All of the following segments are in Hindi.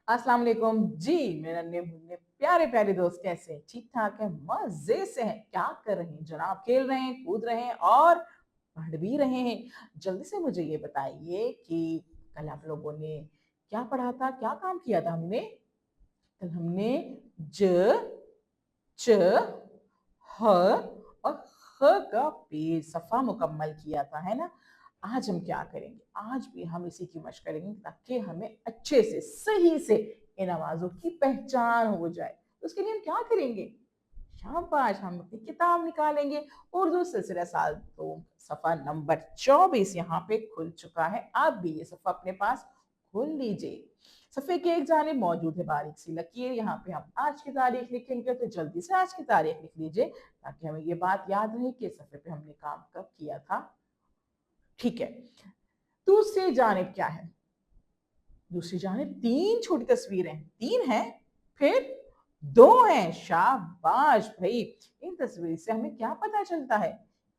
अस्सलाम वालेकुम जी। मेरे नन्हे मुन्ने प्यारे प्यारे दोस्त कैसे हैं? ठीक ठाक है, मजे से हैं। क्या कर रहे हैं जनाब? खेल रहे हैं, कूद रहे हैं और पढ़ भी रहे हैं। जल्दी से मुझे ये बताइए कि कल आप लोगों ने क्या पढ़ा था, क्या काम किया था? कल हमने ज, च, ह और ख का पेड़ सफा मुकम्मल किया था, है ना? आज हम क्या करेंगे? आज भी हम इसी की मशक करेंगे ताकि हमें अच्छे से, सही से इन आवाज़ों की पहचान हो जाए। तो उसके लिए हम क्या करेंगे? शाबाश! हम अपनी किताब निकालेंगे। उर्दू सिलसिला साल 2 सफ़ा नंबर 24 यहाँ पे खुल चुका है। आप भी ये सफ़ा अपने पास खोल लीजिए। सफ़े की एक जानिब मौजूद है बारीक सी लकीर। यहाँ पे हम आज की तारीख लिखेंगे, तो जल्दी से आज की तारीख लिख लीजिए ताकि हमें ये बात याद रहे कि सफ़े पे हमने काम कब किया था। ठीक है। दूसरी जानिब क्या है? दूसरी जानिब 3 छोटी तस्वीरें हैं। 3 हैं, फिर 2 हैं। शाबाश भई! इन तस्वीर से हमें क्या पता चलता है?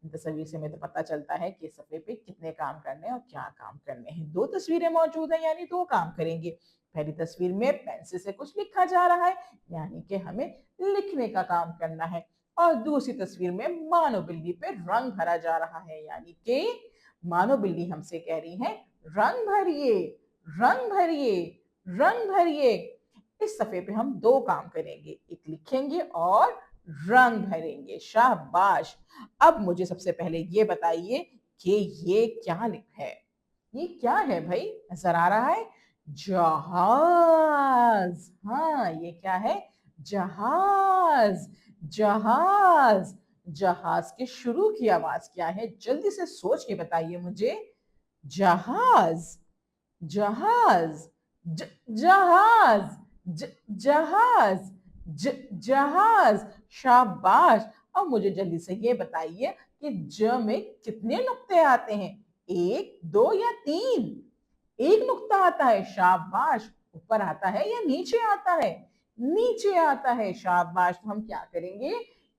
इन तस्वीर से हमें तो पता चलता है कि सफ़े पे कितने काम करने हैं और क्या काम करने हैं। 2 तस्वीरें मौजूद हैं यानी 2 काम करेंगे। पहली तस्वीर में पेंसिल से कुछ लिखा जा रहा है यानी कि हमें लिखने का काम करना है और दूसरी तस्वीर में मानो बिल्ली पे रंग भरा जा रहा है यानी कि मानो बिल्ली हमसे कह रही है रंग भरिए, रंग भरिए, रंग भरिए। इस सफ़े पे हम 2 काम करेंगे, एक लिखेंगे और रंग भरेंगे। शाबाश! अब मुझे सबसे पहले ये बताइए कि ये क्या है? ये क्या है भई? नज़र आ रहा है? जहाज़। हाँ, ये क्या है? जहाज़, जहाज़। जहाज़ के शुरू की आवाज़ क्या है? जल्दी से सोच के बताइए मुझे। जहाज़, जहाज़, ज जहाज़, ज जहाज़, ज जहाज़। शाबाश! अब मुझे जल्दी से ये बताइए कि ज में कितने नुक्ते आते हैं? 1, 2 या 3? 1 नुक्ता आता है, शाबाश! ऊपर आता है या नीचे आता है? नीचे आता है, शाबाश! तो हम क्या करेंगे?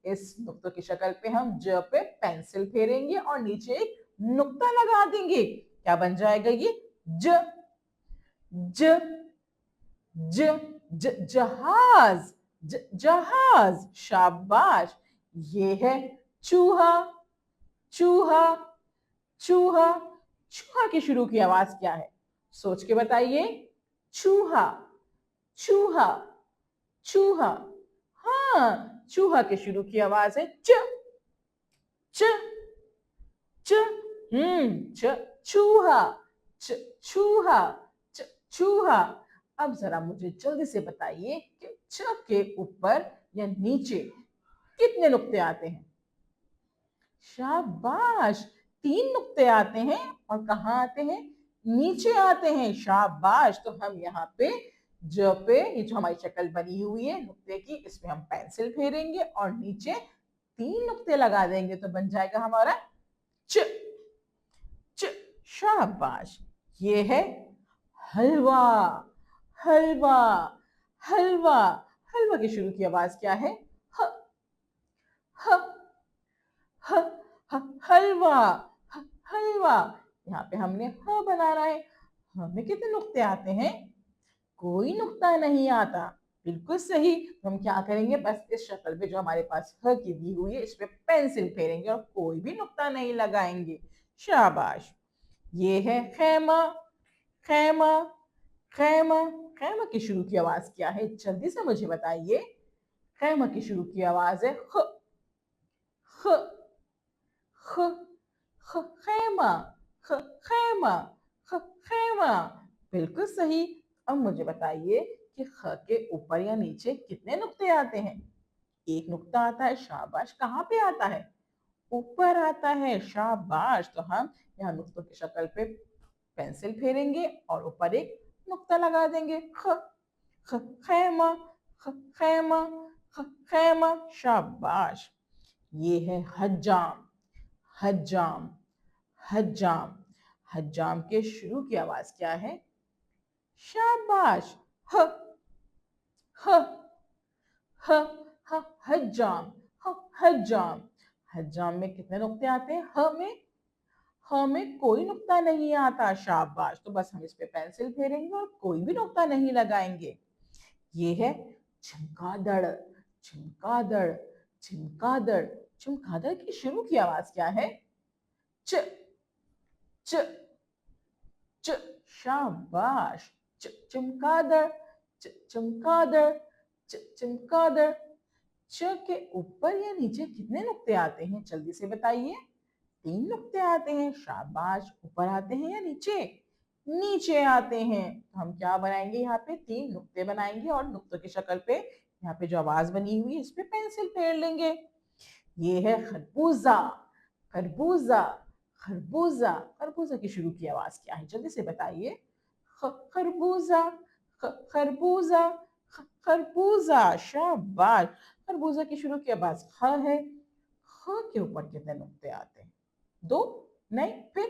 इस नुक्तों की शक्ल पे हम ज पे पेंसिल फेरेंगे और नीचे एक नुक्ता लगा देंगे। क्या बन जाएगा ये? ज, ज, ज, जहाज, जहाज। शाबाश! ये है चूहा, चूहा, चूहा। चूहा की शुरू की आवाज क्या है? सोच के बताइए। चूहा, चूहा, चूहा। हाँ, चूहा के शुरू की आवाज है च, च, च। च, चूहा, च, चूहा, च, चूहा। अब जरा मुझे जल्दी से बताइए कि च के ऊपर या नीचे कितने नुक्ते आते हैं? शाबाश! 3 नुक्ते आते हैं और कहाँ आते हैं? नीचे आते हैं। शाबाश! तो हम यहाँ पे ज पे ये जो हमारी शक्ल बनी हुई है नुक्ते की, इसमें हम पेंसिल फेरेंगे और नीचे 3 नुक्ते लगा देंगे तो बन जाएगा हमारा च, च। शाबाश! ये है हलवा, हलवा, हलवा। हलवा की शुरू की आवाज़ क्या है? ह, ह, ह, ह, हलवा, हलवा। यहाँ पे हमने ह बनाना है। ह में कितने नुक्ते आते हैं? कोई नुक्ता नहीं आता। बिल्कुल सही। तो हम क्या करेंगे? बस इस शक्ल पे जो हमारे पास ह की दी हुई है, इस पे पेंसिल फेरेंगे और कोई भी नुक्ता नहीं लगाएंगे। शाबाश! ये है खैमा, खैमा, खैमा। खैमा की शुरू की आवाज़ क्या है? जल्दी से मुझे बताइए। खैमा की शुरू की आवाज़ है ख, ख, ख, ख, खैमा, ख, खैमा, ख, खैमा। बिल्कुल सही। अब मुझे बताइए कि ख के ऊपर या नीचे कितने नुक्ते आते हैं? 1 नुक्ता आता है। शाबाश! कहाँ पे आता है? ऊपर आता है। शाबाश! तो हम यहाँ नुक्तों की शक्ल पे पेंसिल फेरेंगे और ऊपर एक नुक्ता लगा देंगे। ख, ख, खैमा, ख, खैमा, ख, खैमा। शाबाश! ये है हज्जाम, हज्जाम, हज्जाम। हज्जाम के शुरू की आवाज क्या है? शाबाश! ह, ह, ह, ह, हज्जाम, ह, हज्जाम। हज्जाम में कितने नुक्ते आते हैं? ह में ख में कोई नुक्ता नहीं आता, शाबाश। तो बस हम इस पे पेंसिल फेरेंगे और कोई भी नुक्ता नहीं लगाएंगे। ये है चमगादड़। चमगादड़, चमगादड़। चमगादड़ की शुरू की आवाज क्या है? च, च, च। शाबाश। चमगादड़, चमगादड़, चमगादड़। च के ऊपर या नीचे कितने नुक्ते आते हैं? जल्दी से बताइए। 3 नुक्ते आते हैं, शाबाश। ऊपर आते हैं या नीचे? नीचे आते हैं। तो हम क्या बनाएंगे? यहाँ पे 3 नुक्ते बनाएंगे और नुक्तों की शक्ल पे यहाँ पे जो आवाज बनी हुई है इस पे पेंसिल फेर लेंगे। ये है खरबूजा। खरबूजा, खरबूजा। खरबूजा की शुरू की आवाज क्या है? जल्दी से बताइए। खरबूजा, खरबूजा, खरबूजा। शाबाश। खरबूजा की शुरू की आवाज ख है। ख के ऊपर कितने नुक्ते आते हैं? 2? नहीं, फिर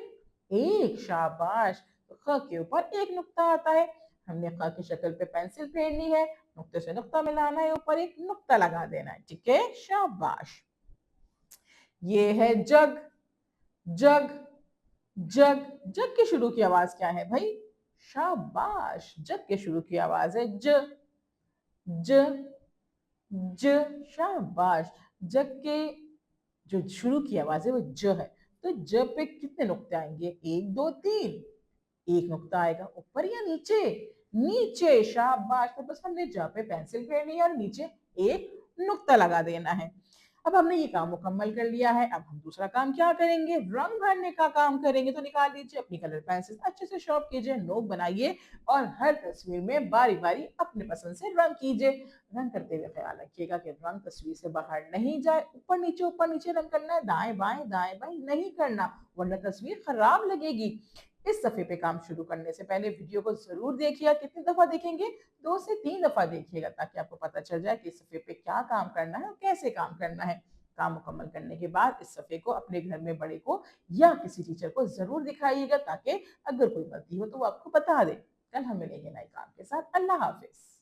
1। शाबाश। तो ख के ऊपर 1 नुक्ता आता है। हमने ख की शक्ल पे पेंसिल फेरनी है, नुक्ते से नुक्ता मिलाना है, ऊपर 1 नुक्ता लगा देना है। ठीक है, शाबाश। ये है जग। जग, जग। जग की शुरू की आवाज क्या है भाई? शाबाश। जग के शुरू की आवाज है ज, ज, ज। शाबाश। जग के जो शुरू की आवाज है वो ज है। तो ज पे कितने नुक्ते आएंगे? 1, 2, 3। 1 नुक्ता आएगा। ऊपर या नीचे? नीचे। शाबाश। तो बस हमने ज पे पेंसिल फेरनी है और नीचे 1 नुक्ता लगा देना है। अब हमने ये काम मुकम्मल कर लिया है। अब हम दूसरा काम क्या करेंगे? रंग भरने का काम करेंगे। तो निकाल लीजिए अपनी कलर पेंसिल, अच्छे से शार्प कीजिए, नोक बनाइए और हर तस्वीर में बारी-बारी अपने पसंद से रंग कीजिए। रंग करते हुए ख्याल रखिएगा कि रंग तस्वीर से बाहर नहीं जाए। ऊपर नीचे रंग करना है, दाएं बाएं नहीं करना, वरना तस्वीर खराब लगेगी। इस सफ़े पे काम शुरू करने से पहले वीडियो को ज़रूर देखिएगा। कितनी दफ़ा देखेंगे? 2 से 3 दफ़ा देखिएगा, ताकि आपको पता चल जाए कि इस सफ़े पे क्या काम करना है और कैसे काम करना है। काम मुकम्मल करने के बाद इस सफ़े को अपने घर में बड़े को या किसी टीचर को ज़रूर दिखाइएगा, ताकि अगर कोई गलती हो तो वो आपको बता दे। कल हम मिलेंगे नए काम के साथ। अल्लाह हाफ़िज़।